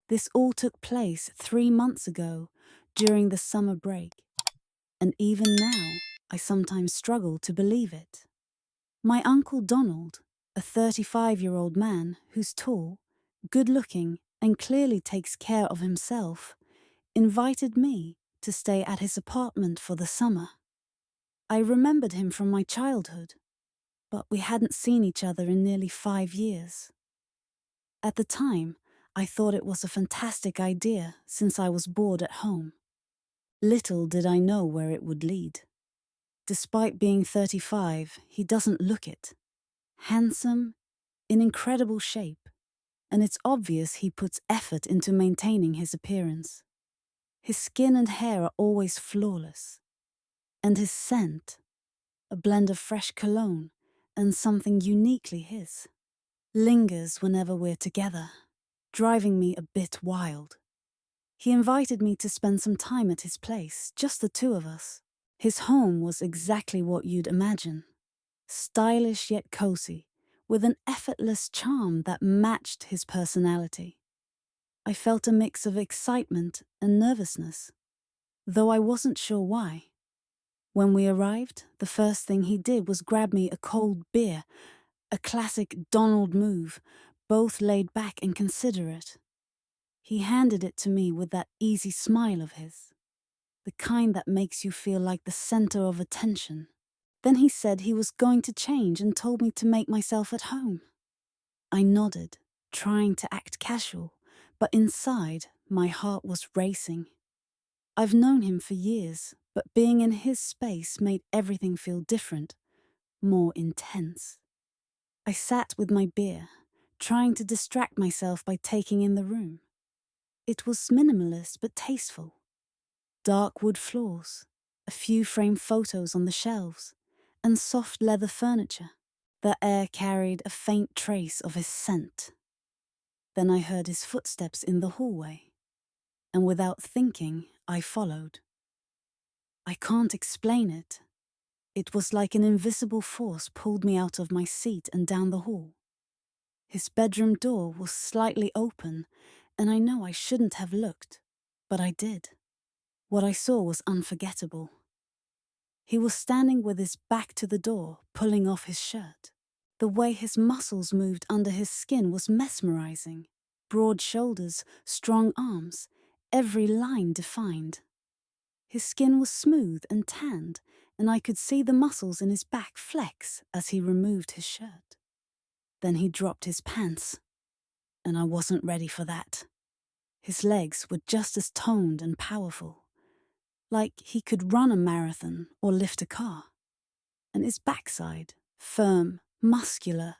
This all took place 3 months ago during the summer break, and even now I sometimes struggle to believe it. My Uncle Donald, a 35-year-old man who's tall, good-looking, and clearly takes care of himself, invited me to stay at his apartment for the summer. I remembered him from my childhood, but we hadn't seen each other in nearly 5 years. At the time, I thought it was a fantastic idea since I was bored at home. Little did I know where it would lead. Despite being 35, he doesn't look it. Handsome, in incredible shape, and it's obvious he puts effort into maintaining his appearance. His skin and hair are always flawless. And his scent, a blend of fresh cologne and something uniquely his, lingers whenever we're together, driving me a bit wild. He invited me to spend some time at his place, just the two of us. His home was exactly what you'd imagine. Stylish yet cozy, with an effortless charm that matched his personality. I felt a mix of excitement and nervousness, though I wasn't sure why. When we arrived, the first thing he did was grab me a cold beer, a classic Donald move, both laid back and considerate. He handed it to me with that easy smile of his, the kind that makes you feel like the center of attention. Then he said he was going to change and told me to make myself at home. I nodded, trying to act casual, but inside, my heart was racing. I've known him for years, but being in his space made everything feel different, more intense. I sat with my beer, trying to distract myself by taking in the room. It was minimalist but tasteful. Dark wood floors, a few framed photos on the shelves, and soft leather furniture. The air carried a faint trace of his scent. Then I heard his footsteps in the hallway, and without thinking, I followed. I can't explain it. It was like an invisible force pulled me out of my seat and down the hall. His bedroom door was slightly open, and I know I shouldn't have looked, but I did. What I saw was unforgettable. He was standing with his back to the door, pulling off his shirt. The way his muscles moved under his skin was mesmerizing. Broad shoulders, strong arms, every line defined. His skin was smooth and tanned, and I could see the muscles in his back flex as he removed his shirt. Then he dropped his pants, and I wasn't ready for that. His legs were just as toned and powerful, like he could run a marathon or lift a car. And his backside, firm, muscular,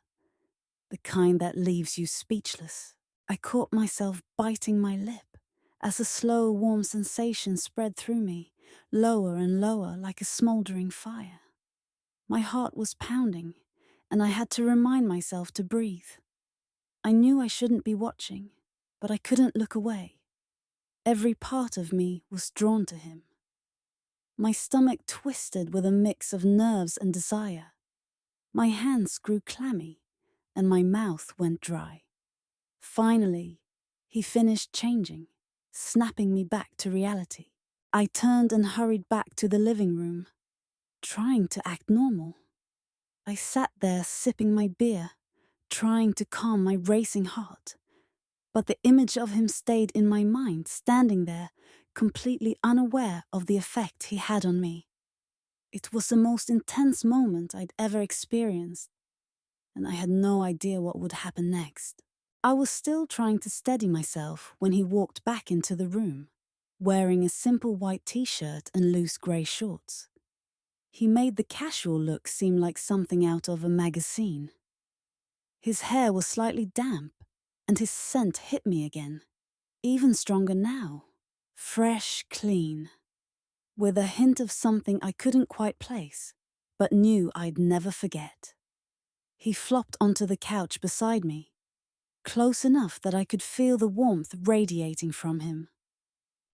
the kind that leaves you speechless. I caught myself biting my lip as a slow, warm sensation spread through me, lower and lower like a smoldering fire. My heart was pounding, and I had to remind myself to breathe. I knew I shouldn't be watching, but I couldn't look away. Every part of me was drawn to him. My stomach twisted with a mix of nerves and desire. My hands grew clammy, and my mouth went dry. Finally, he finished changing, snapping me back to reality. I turned and hurried back to the living room, trying to act normal. I sat there sipping my beer, trying to calm my racing heart. But the image of him stayed in my mind, standing there, completely unaware of the effect he had on me. It was the most intense moment I'd ever experienced, and I had no idea what would happen next. I was still trying to steady myself when he walked back into the room, wearing a simple white t-shirt and loose grey shorts. He made the casual look seem like something out of a magazine. His hair was slightly damp, and his scent hit me again, even stronger now. Fresh, clean, with a hint of something I couldn't quite place, but knew I'd never forget. He flopped onto the couch beside me, close enough that I could feel the warmth radiating from him.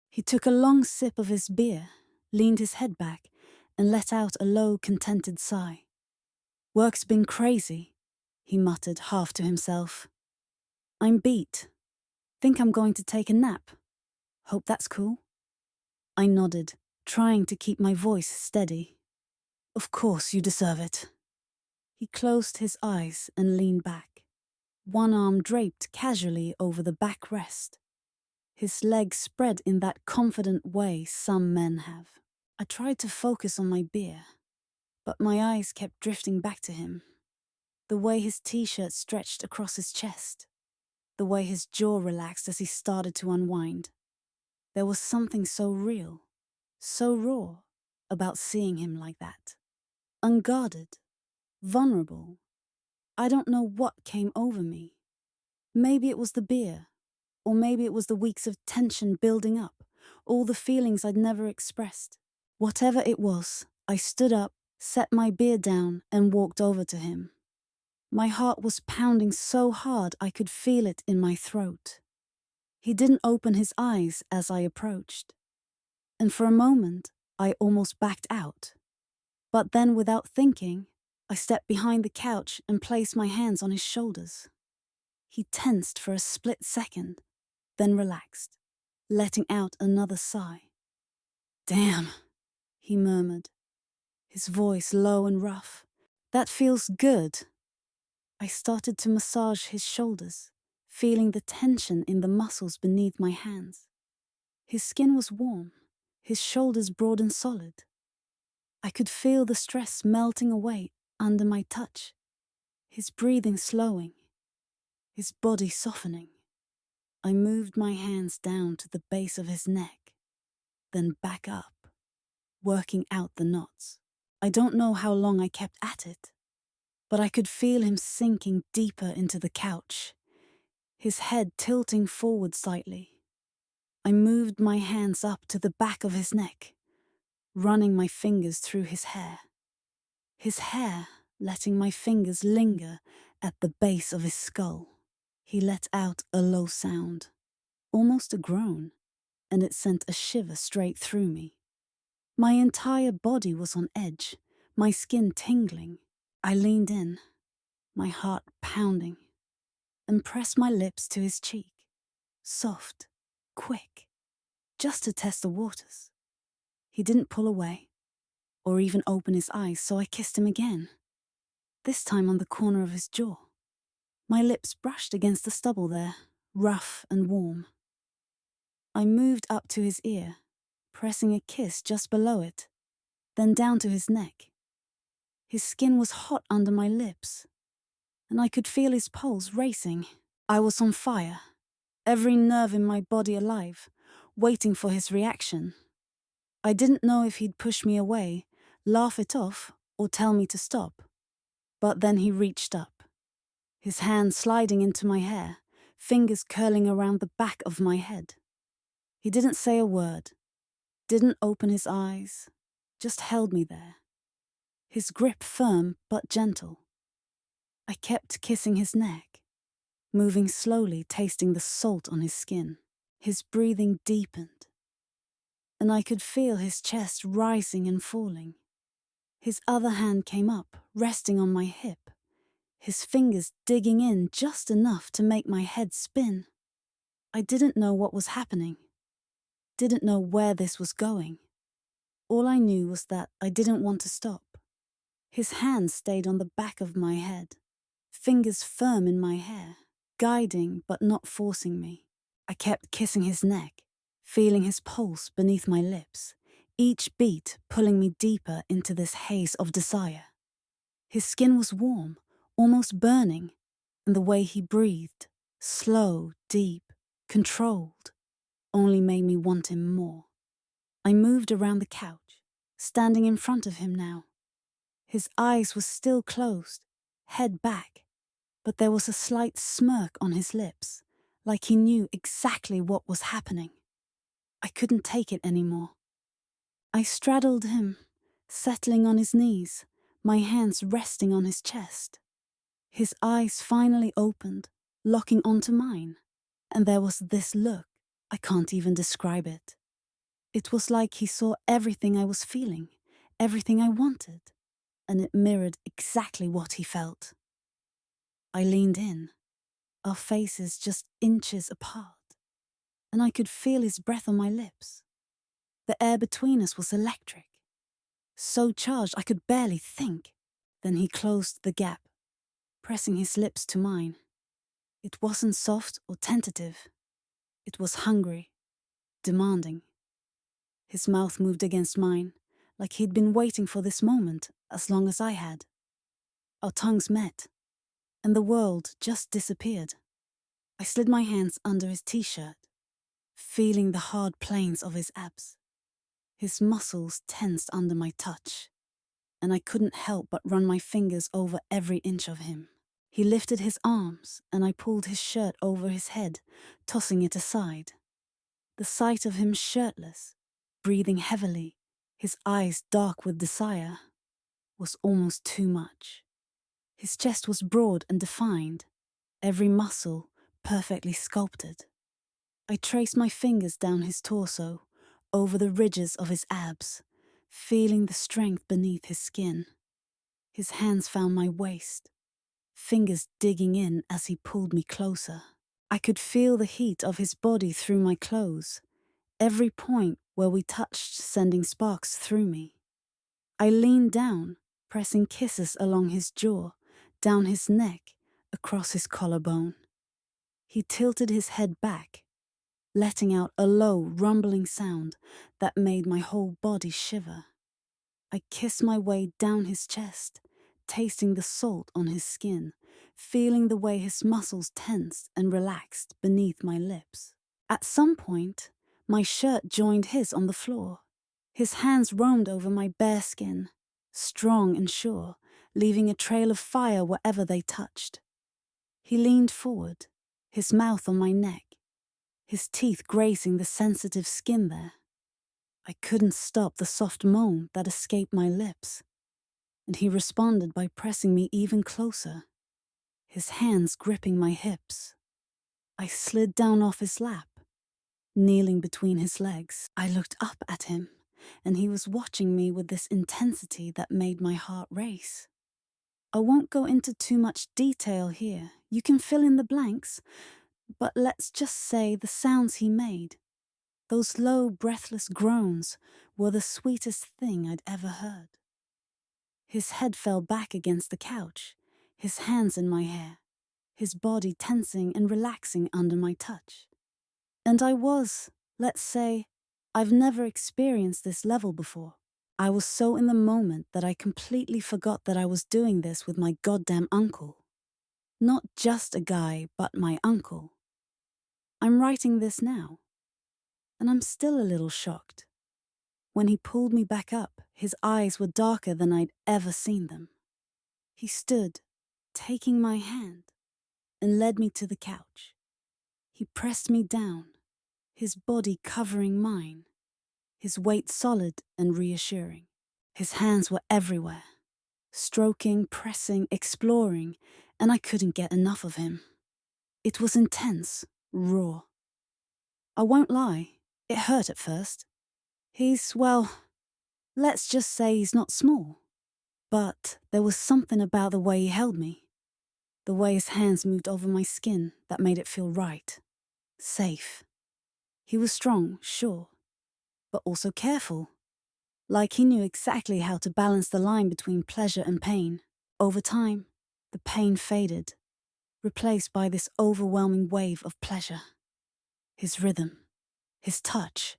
He took a long sip of his beer, leaned his head back, and let out a low, contented sigh. "Work's been crazy," he muttered half to himself. "I'm beat. think I'm going to take a nap. Hope that's cool." I nodded, trying to keep my voice steady. "Of course you deserve it." He closed his eyes and leaned back, one arm draped casually over the backrest, his legs spread in that confident way some men have. I tried to focus on my beer, but my eyes kept drifting back to him. The way his t-shirt stretched across his chest, the way his jaw relaxed as he started to unwind. There was something so real, so raw, about seeing him like that. Unguarded, vulnerable. I don't know what came over me. Maybe it was the beer, or maybe it was the weeks of tension building up, all the feelings I'd never expressed. Whatever it was, I stood up, set my beer down, and walked over to him. My heart was pounding so hard I could feel it in my throat. He didn't open his eyes as I approached, and for a moment I almost backed out. But then, without thinking, I stepped behind the couch and placed my hands on his shoulders. He tensed for a split second, then relaxed, letting out another sigh. "Damn," he murmured, his voice low and rough. "That feels good." I started to massage his shoulders, feeling the tension in the muscles beneath my hands. His skin was warm, his shoulders broad and solid. I could feel the stress melting away under my touch, his breathing slowing, his body softening. I moved my hands down to the base of his neck, then back up, working out the knots. I don't know how long I kept at it, but I could feel him sinking deeper into the couch, his head tilting forward slightly. I moved my hands up to the back of his neck, running my fingers through his hair, letting my fingers linger at the base of his skull. He let out a low sound, almost a groan, and it sent a shiver straight through me. My entire body was on edge, my skin tingling. I leaned in, my heart pounding, and pressed my lips to his cheek, soft, quick, just to test the waters. He didn't pull away, or even open his eyes, so I kissed him again, this time on the corner of his jaw. My lips brushed against the stubble there, rough and warm. I moved up to his ear, pressing a kiss just below it, then down to his neck. His skin was hot under my lips, and I could feel his pulse racing. I was on fire, every nerve in my body alive, waiting for his reaction. I didn't know if he'd push me away, laugh it off, or tell me to stop. But then he reached up, his hand sliding into my hair, fingers curling around the back of my head. He didn't say a word, didn't open his eyes, just held me there, his grip firm but gentle. I kept kissing his neck, moving slowly, tasting the salt on his skin. His breathing deepened, and I could feel his chest rising and falling. His other hand came up, resting on my hip, his fingers digging in just enough to make my head spin. I didn't know what was happening, didn't know where this was going. All I knew was that I didn't want to stop. His hand stayed on the back of my head, fingers firm in my hair, guiding but not forcing me. I kept kissing his neck, feeling his pulse beneath my lips, each beat pulling me deeper into this haze of desire. His skin was warm, almost burning, and the way he breathed, slow, deep, controlled, only made me want him more. I moved around the couch, standing in front of him now. His eyes were still closed, head back, but there was a slight smirk on his lips, like he knew exactly what was happening. I couldn't take it anymore. I straddled him, settling on his knees, my hands resting on his chest. His eyes finally opened, locking onto mine, and there was this look. I can't even describe it. It was like he saw everything I was feeling, everything I wanted, and it mirrored exactly what he felt. I leaned in, our faces just inches apart. and I could feel his breath on my lips. The air between us was electric, so charged I could barely think. Then he closed the gap, pressing his lips to mine. It wasn't soft or tentative. It was hungry, demanding. His mouth moved against mine, like he'd been waiting for this moment as long as I had. Our tongues met, and the world just disappeared. I slid my hands under his t-shirt, feeling the hard planes of his abs. His muscles tensed under my touch, and I couldn't help but run my fingers over every inch of him. He lifted his arms, and I pulled his shirt over his head, tossing it aside. The sight of him shirtless, breathing heavily, his eyes dark with desire, was almost too much. His chest was broad and defined, every muscle perfectly sculpted. I traced my fingers down his torso, over the ridges of his abs, feeling the strength beneath his skin. His hands found my waist, fingers digging in as he pulled me closer. I could feel the heat of his body through my clothes, every point where we touched sending sparks through me. I leaned down, pressing kisses along his jaw, down his neck, across his collarbone. He tilted his head back, letting out a low, rumbling sound that made my whole body shiver. I kissed my way down his chest, tasting the salt on his skin, feeling the way his muscles tensed and relaxed beneath my lips. At some point, my shirt joined his on the floor. His hands roamed over my bare skin, strong and sure, leaving a trail of fire wherever they touched. He leaned forward, his mouth on my neck, his teeth grazing the sensitive skin there. I couldn't stop the soft moan that escaped my lips, and he responded by pressing me even closer, his hands gripping my hips. I slid down off his lap, kneeling between his legs. I looked up at him, and he was watching me with this intensity that made my heart race. I won't go into too much detail here. You can fill in the blanks, but let's just say the sounds he made, those low, breathless groans, were the sweetest thing I'd ever heard. His head fell back against the couch, his hands in my hair, his body tensing and relaxing under my touch. And let's say, I've never experienced this level before. I was so in the moment that I completely forgot that I was doing this with my goddamn uncle. Not just a guy, but my uncle. I'm writing this now, and I'm still a little shocked. When he pulled me back up, his eyes were darker than I'd ever seen them. He stood, taking my hand, and led me to the couch. He pressed me down, his body covering mine, his weight solid and reassuring. His hands were everywhere, stroking, pressing, exploring, and I couldn't get enough of him. It was intense, raw. I won't lie, it hurt at first. Well, let's just say he's not small. But there was something about the way he held me, the way his hands moved over my skin that made it feel right, safe. He was strong, sure, but also careful. Like he knew exactly how to balance the line between pleasure and pain. Over time, the pain faded, replaced by this overwhelming wave of pleasure. His rhythm, his touch,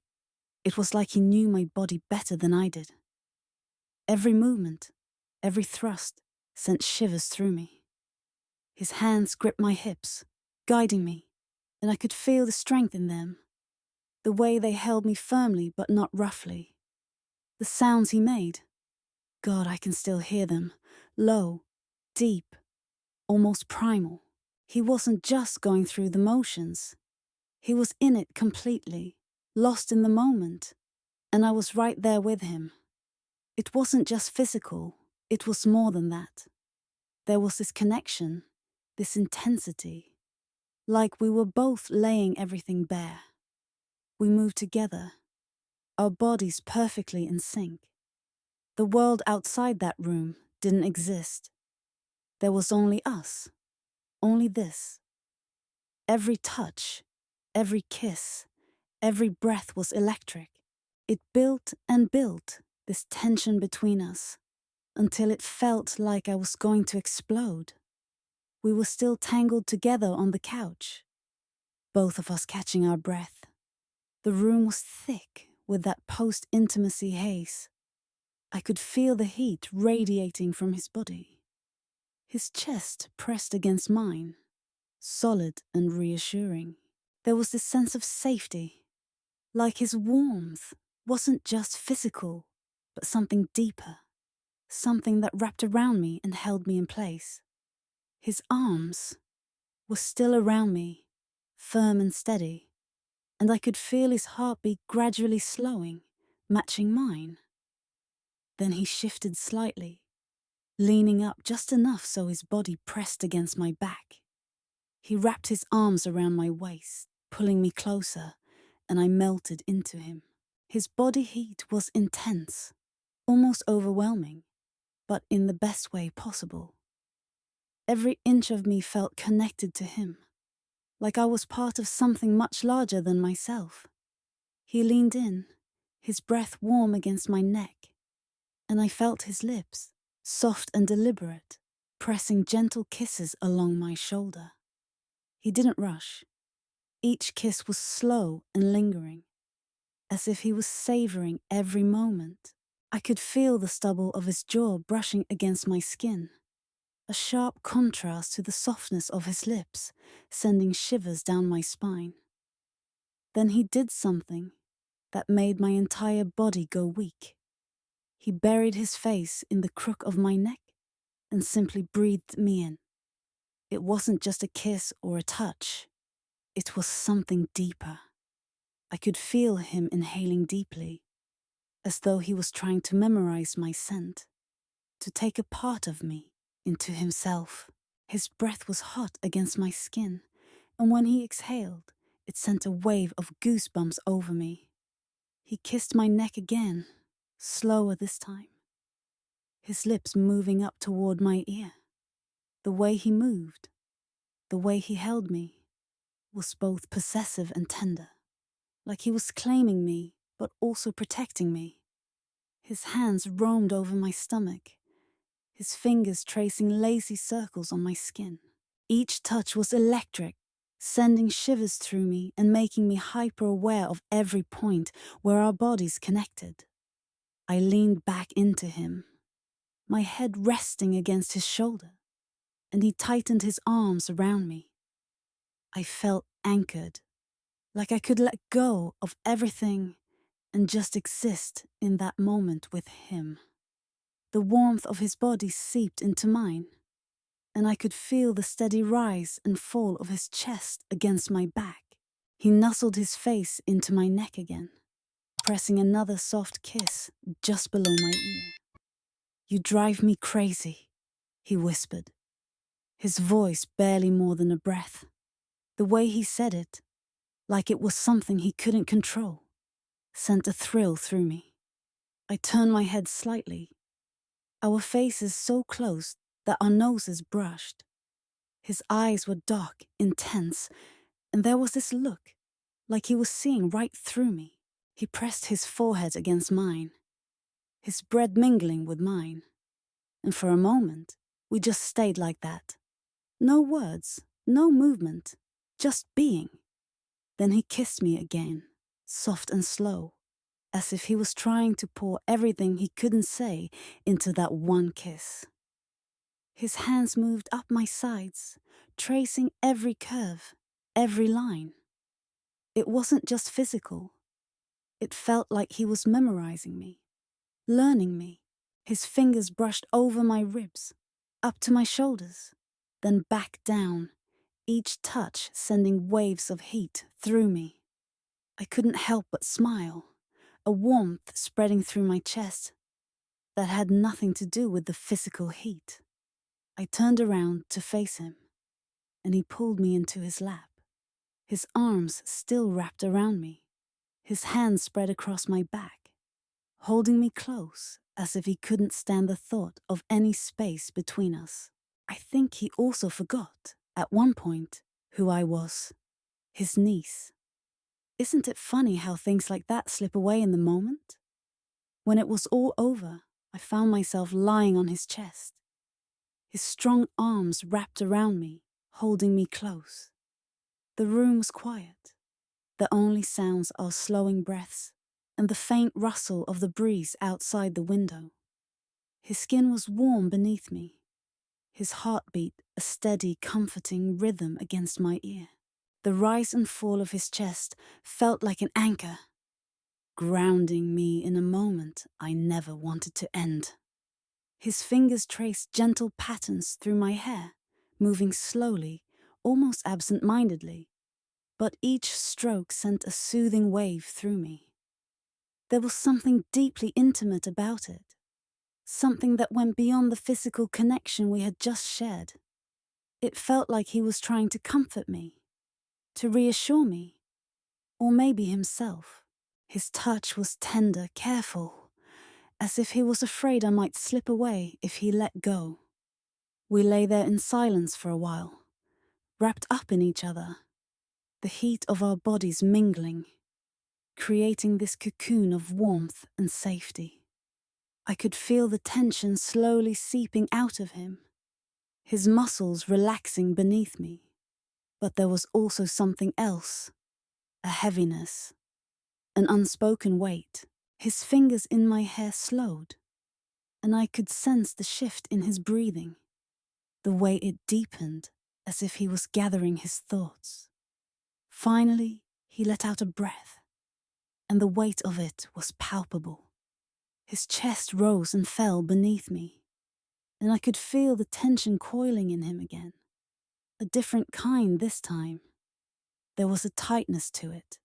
it was like he knew my body better than I did. Every movement, every thrust sent shivers through me. His hands gripped my hips, guiding me, and I could feel the strength in them, the way they held me firmly but not roughly. The sounds he made, God, I can still hear them, low, deep, almost primal. He wasn't just going through the motions. He was in it completely, lost in the moment, and I was right there with him. It wasn't just physical, it was more than that. There was this connection, this intensity, like we were both laying everything bare. We moved together, our bodies perfectly in sync. The world outside that room didn't exist. There was only us, only this. Every touch, every kiss, Every breath was electric. It built and built, this tension between us, until it felt like I was going to explode. We were still tangled together on the couch, both of us catching our breath. The room was thick with that post-intimacy haze. I could feel the heat radiating from his body. His chest pressed against mine, solid and reassuring. There was this sense of safety, like his warmth wasn't just physical, but something deeper, something that wrapped around me and held me in place. His arms were still around me, firm and steady, and I could feel his heartbeat gradually slowing, matching mine. Then he shifted slightly, leaning up just enough so his body pressed against my back. He wrapped his arms around my waist, pulling me closer, and I melted into him. His body heat was intense, almost overwhelming, but in the best way possible. Every inch of me felt connected to him, like I was part of something much larger than myself. He leaned in, his breath warm against my neck, and I felt his lips, soft and deliberate, pressing gentle kisses along my shoulder. He didn't rush. Each kiss was slow and lingering, as if he was savoring every moment. I could feel the stubble of his jaw brushing against my skin, a sharp contrast to the softness of his lips, sending shivers down my spine. Then he did something that made my entire body go weak. He buried his face in the crook of my neck and simply breathed me in. It wasn't just a kiss or a touch. It was something deeper. I could feel him inhaling deeply, as though he was trying to memorize my scent, to take a part of me into himself. His breath was hot against my skin, and when he exhaled, it sent a wave of goosebumps over me. He kissed my neck again, slower this time, his lips moving up toward my ear. The way he moved, the way he held me, was both possessive and tender, like he was claiming me, but also protecting me. His hands roamed over my stomach, his fingers tracing lazy circles on my skin. Each touch was electric, sending shivers through me and making me hyper-aware of every point where our bodies connected. I leaned back into him, my head resting against his shoulder, and he tightened his arms around me. I felt anchored, like I could let go of everything and just exist in that moment with him. The warmth of his body seeped into mine, and I could feel the steady rise and fall of his chest against my back. He nuzzled his face into my neck again, pressing another soft kiss just below my ear. "You drive me crazy," he whispered, his voice barely more than a breath. The way he said it, like it was something he couldn't control, sent a thrill through me. I turned my head slightly, our faces so close that our noses brushed. His eyes were dark, intense, and there was this look, like he was seeing right through me. He pressed his forehead against mine, his breath mingling with mine, and for a moment, we just stayed like that. No words, no movement, just being. Then he kissed me again, soft and slow, as if he was trying to pour everything he couldn't say into that one kiss. His hands moved up my sides, tracing every curve, every line. It wasn't just physical. It felt like he was memorizing me, learning me. His fingers brushed over my ribs, up to my shoulders, then back down, each touch sending waves of heat through me. I couldn't help but smile, a warmth spreading through my chest that had nothing to do with the physical heat. I turned around to face him, and he pulled me into his lap, his arms still wrapped around me, his hands spread across my back, holding me close as if he couldn't stand the thought of any space between us. I think he also forgot, at one point, who I was, his niece. Isn't it funny how things like that slip away in the moment? When it was all over, I found myself lying on his chest, his strong arms wrapped around me, holding me close. The room was quiet. The only sounds are slowing breaths and the faint rustle of the breeze outside the window. His skin was warm beneath me, his heartbeat a steady, comforting rhythm against my ear. The rise and fall of his chest felt like an anchor, grounding me in a moment I never wanted to end. His fingers traced gentle patterns through my hair, moving slowly, almost absent-mindedly, but each stroke sent a soothing wave through me. There was something deeply intimate about it, something that went beyond the physical connection we had just shared. It felt like he was trying to comfort me, to reassure me, or maybe himself. His touch was tender, careful, as if he was afraid I might slip away if he let go. We lay there in silence for a while, wrapped up in each other, the heat of our bodies mingling, creating this cocoon of warmth and safety. I could feel the tension slowly seeping out of him, his muscles relaxing beneath me. But there was also something else, a heaviness, an unspoken weight. His fingers in my hair slowed, and I could sense the shift in his breathing, the way it deepened, as if he was gathering his thoughts. Finally, he let out a breath, and the weight of it was palpable. His chest rose and fell beneath me, and I could feel the tension coiling in him again. A different kind this time. There was a tightness to it,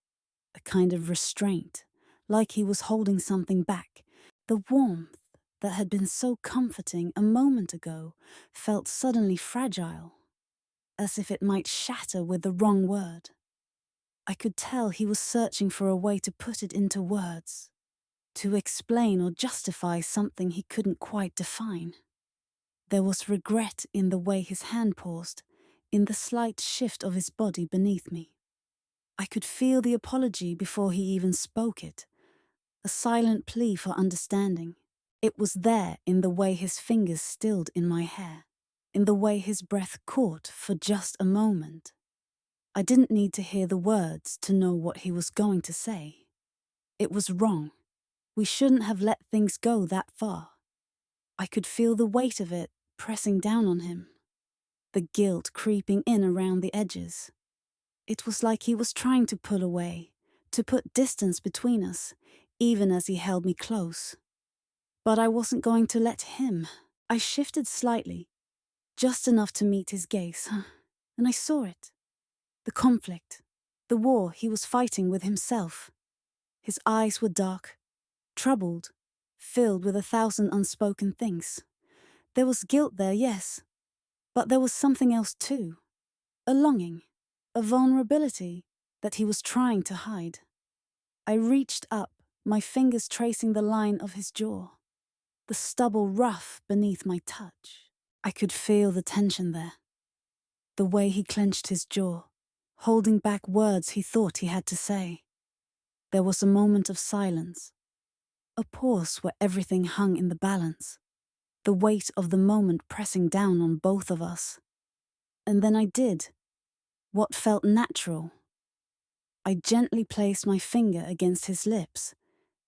a kind of restraint, like he was holding something back. The warmth that had been so comforting a moment ago felt suddenly fragile, as if it might shatter with the wrong word. I could tell he was searching for a way to put it into words, to explain or justify something he couldn't quite define. There was regret in the way his hand paused, in the slight shift of his body beneath me. I could feel the apology before he even spoke it, a silent plea for understanding. It was there in the way his fingers stilled in my hair, in the way his breath caught for just a moment. I didn't need to hear the words to know what he was going to say. It was wrong. We shouldn't have let things go that far. I could feel the weight of it pressing down on him, the guilt creeping in around the edges. It was like he was trying to pull away, to put distance between us, even as he held me close. But I wasn't going to let him. I shifted slightly, just enough to meet his gaze, and I saw it. The conflict, the war he was fighting with himself. His eyes were dark, troubled, filled with 1,000 unspoken things. There was guilt there, yes, but there was something else too. A longing, a vulnerability that he was trying to hide. I reached up, my fingers tracing the line of his jaw, the stubble rough beneath my touch. I could feel the tension there, the way he clenched his jaw, holding back words he thought he had to say. There was a moment of silence, a pause where everything hung in the balance, the weight of the moment pressing down on both of us. And then I did what felt natural. I gently placed my finger against his lips,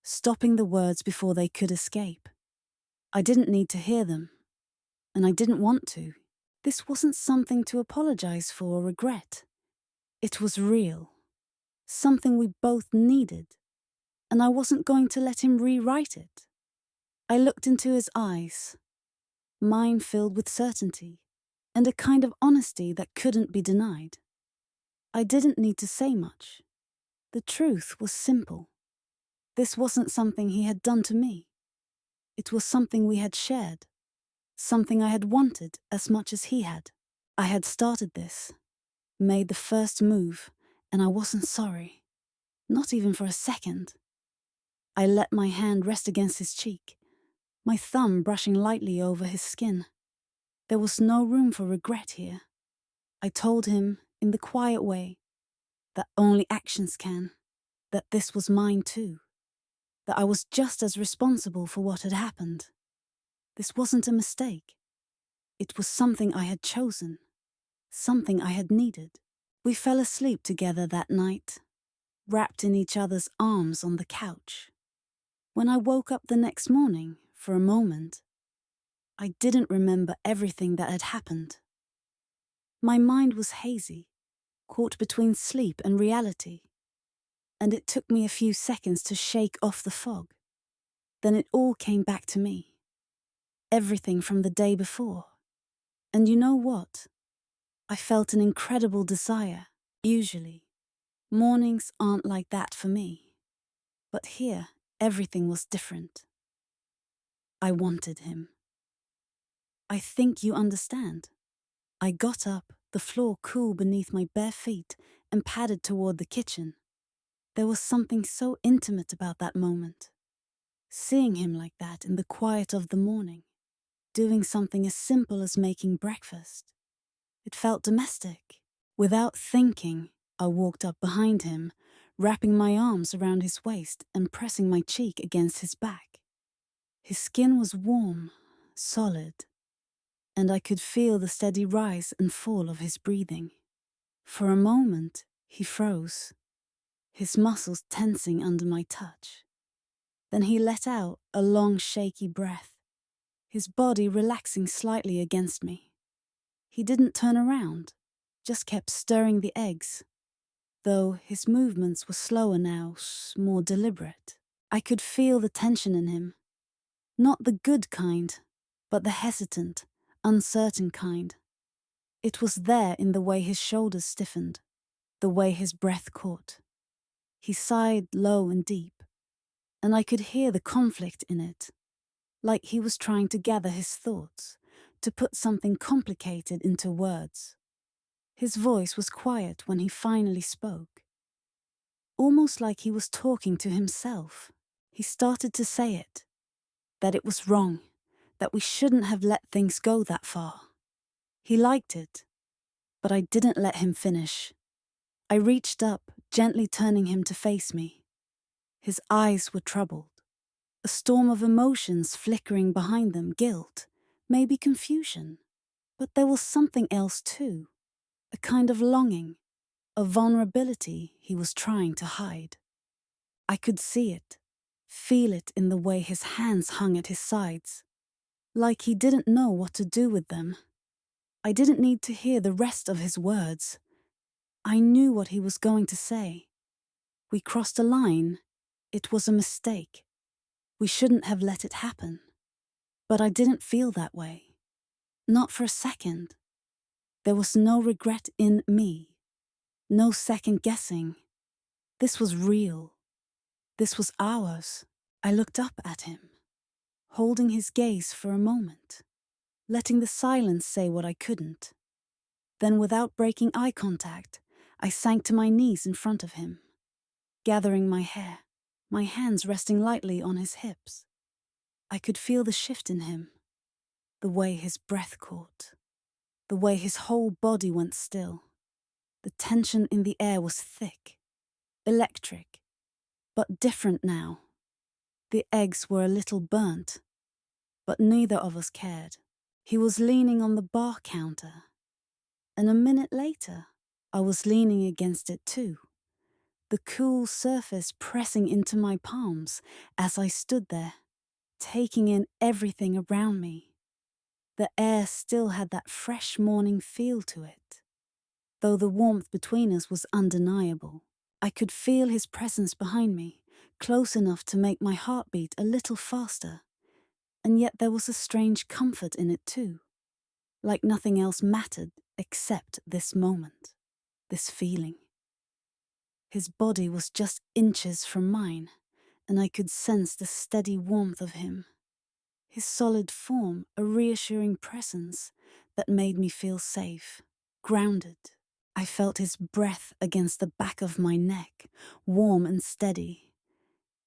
stopping the words before they could escape. I didn't need to hear them, and I didn't want to. This wasn't something to apologize for or regret. It was real, something we both needed, and I wasn't going to let him rewrite it. I looked into his eyes, mine filled with certainty, and a kind of honesty that couldn't be denied. I didn't need to say much. The truth was simple. This wasn't something he had done to me. It was something we had shared, something I had wanted as much as he had. I had started this, made the first move, and I wasn't sorry. Not even for a second. I let my hand rest against his cheek, my thumb brushing lightly over his skin. There was no room for regret here. I told him, in the quiet way, that only actions can. that this was mine too, that I was just as responsible for what had happened. This wasn't a mistake. It was something I had chosen, something I had needed. We fell asleep together that night, wrapped in each other's arms on the couch. When I woke up the next morning, for a moment, I didn't remember everything that had happened. My mind was hazy, caught between sleep and reality, and it took me a few seconds to shake off the fog. Then it all came back to me. Everything from the day before. And you know what? I felt an incredible desire. Usually, mornings aren't like that for me. But here, everything was different. I wanted him. I think you understand. I got up, the floor cool beneath my bare feet, and padded toward the kitchen. There was something so intimate about that moment. Seeing him like that in the quiet of the morning, doing something as simple as making breakfast. It felt domestic. Without thinking, I walked up behind him, wrapping my arms around his waist and pressing my cheek against his back. His skin was warm, solid, and I could feel the steady rise and fall of his breathing. For a moment, he froze, his muscles tensing under my touch. Then he let out a long, shaky breath, his body relaxing slightly against me. He didn't turn around, just kept stirring the eggs, though his movements were slower now, more deliberate. I could feel the tension in him. Not the good kind, but the hesitant, uncertain kind. It was there in the way his shoulders stiffened, the way his breath caught. He sighed low and deep, and I could hear the conflict in it, like he was trying to gather his thoughts, to put something complicated into words. His voice was quiet when he finally spoke, almost like he was talking to himself. He started to say it, that it was wrong, that we shouldn't have let things go that far. He liked it, but I didn't let him finish. I reached up, gently turning him to face me. His eyes were troubled, a storm of emotions flickering behind them, guilt, maybe confusion. But there was something else too, a kind of longing, a vulnerability he was trying to hide. I could see it, feel it in the way his hands hung at his sides, like he didn't know what to do with them. I didn't need to hear the rest of his words. I knew what he was going to say. We crossed a line. It was a mistake. We shouldn't have let it happen. But I didn't feel that way. Not for a second. There was no regret in me. No second guessing. This was real. This was ours. I looked up at him, holding his gaze for a moment, letting the silence say what I couldn't. Then, without breaking eye contact, I sank to my knees in front of him, gathering my hair, my hands resting lightly on his hips. I could feel the shift in him, the way his breath caught, the way his whole body went still. The tension in the air was thick, electric, but different now. The eggs were a little burnt, but neither of us cared. He was leaning on the bar counter, and a minute later, I was leaning against it too, the cool surface pressing into my palms as I stood there, taking in everything around me. The air still had that fresh morning feel to it, though the warmth between us was undeniable. I could feel his presence behind me, close enough to make my heart beat a little faster, and yet there was a strange comfort in it too, like nothing else mattered except this moment, this feeling. His body was just inches from mine, and I could sense the steady warmth of him. His solid form, a reassuring presence that made me feel safe, grounded. I felt his breath against the back of my neck, warm and steady,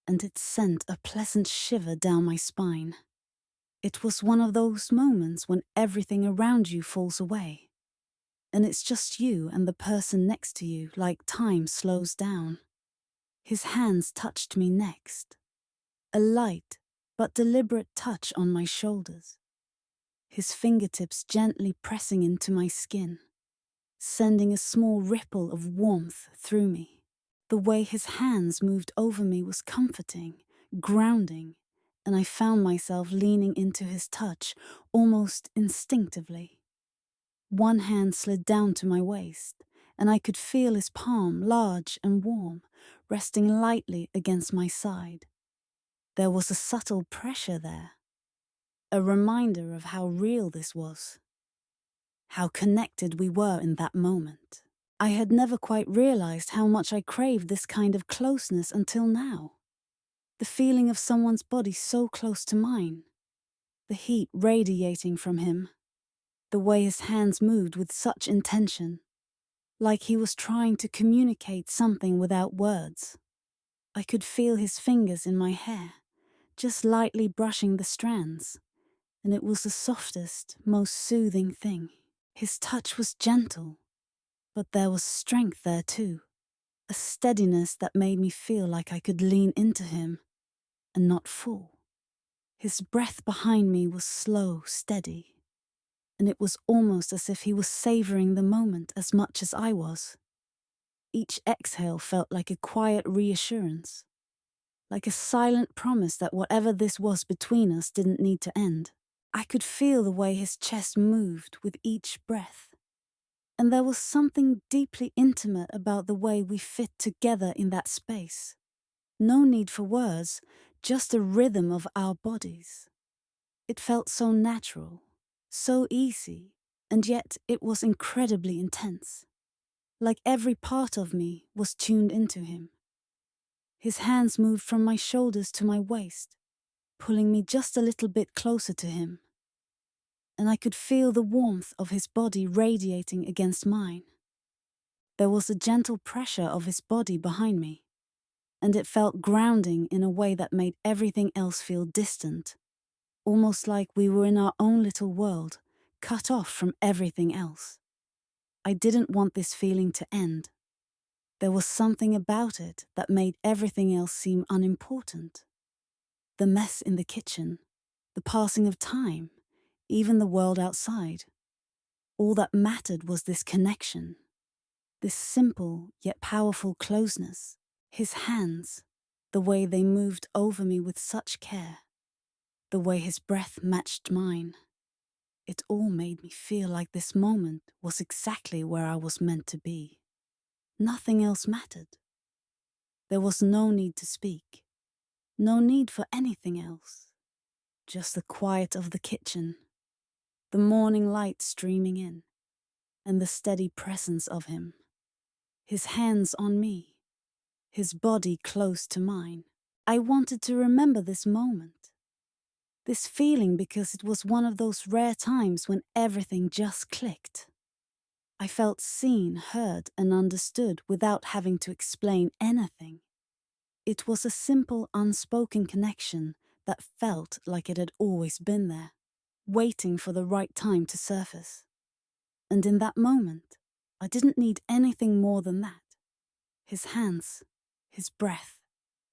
and it sent a pleasant shiver down my spine. It was one of those moments when everything around you falls away, and it's just you and the person next to you, like time slows down. His hands touched me next, a light but deliberate touch on my shoulders, his fingertips gently pressing into my skin, sending a small ripple of warmth through me. The way his hands moved over me was comforting, grounding, and I found myself leaning into his touch almost instinctively. One hand slid down to my waist, and I could feel his palm, large and warm, resting lightly against my side. There was a subtle pressure there, a reminder of how real this was, how connected we were in that moment. I had never quite realized how much I craved this kind of closeness until now. The feeling of someone's body so close to mine, the heat radiating from him, the way his hands moved with such intention, like he was trying to communicate something without words. I could feel his fingers in my hair, just lightly brushing the strands, and it was the softest, most soothing thing. His touch was gentle, but there was strength there too, a steadiness that made me feel like I could lean into him and not fall. His breath behind me was slow, steady, and it was almost as if he was savoring the moment as much as I was. Each exhale felt like a quiet reassurance, like a silent promise that whatever this was between us didn't need to end. I could feel the way his chest moved with each breath, and there was something deeply intimate about the way we fit together in that space. No need for words, just a rhythm of our bodies. It felt so natural, so easy, and yet it was incredibly intense. Like every part of me was tuned into him. His hands moved from my shoulders to my waist, pulling me just a little bit closer to him, and I could feel the warmth of his body radiating against mine. There was a gentle pressure of his body behind me, and it felt grounding in a way that made everything else feel distant, almost like we were in our own little world, cut off from everything else. I didn't want this feeling to end. There was something about it that made everything else seem unimportant. The mess in the kitchen, the passing of time, even the world outside. All that mattered was this connection, this simple yet powerful closeness. His hands, the way they moved over me with such care, the way his breath matched mine. It all made me feel like this moment was exactly where I was meant to be. Nothing else mattered. There was no need to speak, no need for anything else. Just the quiet of the kitchen, the morning light streaming in, and the steady presence of him. His hands on me, his body close to mine. I wanted to remember this moment, this feeling, because it was one of those rare times when everything just clicked. I felt seen, heard, and understood without having to explain anything. It was a simple, unspoken connection that felt like it had always been there, waiting for the right time to surface. And in that moment, I didn't need anything more than that. His hands, his breath,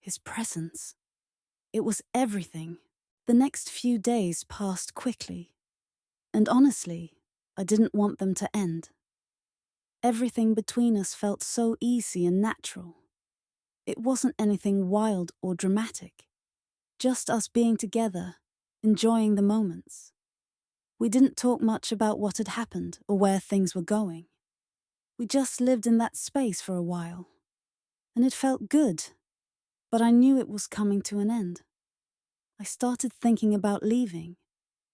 his presence. It was everything. The next few days passed quickly, and honestly, I didn't want them to end. Everything between us felt so easy and natural. It wasn't anything wild or dramatic, just us being together, enjoying the moments. We didn't talk much about what had happened or where things were going. We just lived in that space for a while, and it felt good, but I knew it was coming to an end. I started thinking about leaving,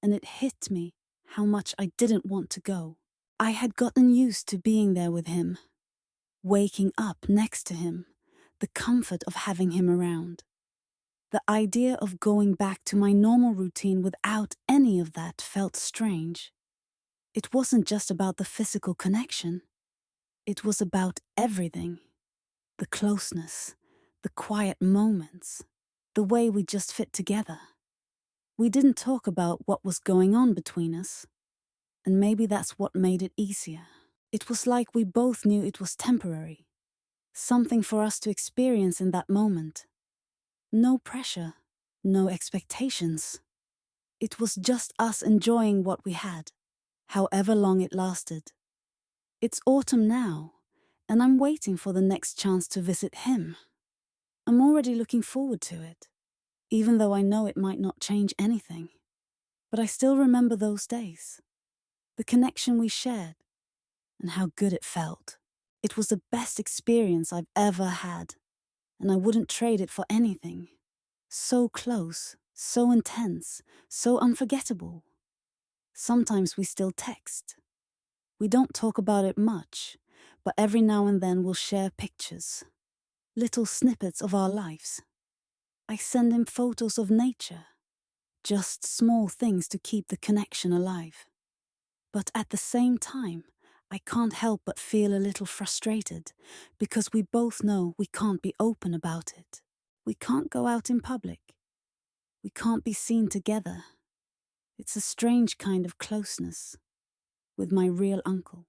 and it hit me how much I didn't want to go. I had gotten used to being there with him, waking up next to him, the comfort of having him around. The idea of going back to my normal routine without any of that felt strange. It wasn't just about the physical connection. It was about everything. The closeness, the quiet moments, the way we just fit together. We didn't talk about what was going on between us, and maybe that's what made it easier. It was like we both knew it was temporary, something for us to experience in that moment. No pressure, no expectations. It was just us enjoying what we had, however long it lasted. It's autumn now, and I'm waiting for the next chance to visit him. I'm already looking forward to it, even though I know it might not change anything. But I still remember those days, the connection we shared, and how good it felt. It was the best experience I've ever had, and I wouldn't trade it for anything. So close, so intense, so unforgettable. Sometimes we still text. We don't talk about it much, but every now and then we'll share pictures, little snippets of our lives. I send him photos of nature, just small things to keep the connection alive. But at the same time, I can't help but feel a little frustrated because we both know we can't be open about it. We can't go out in public. We can't be seen together. It's a strange kind of closeness with my real uncle.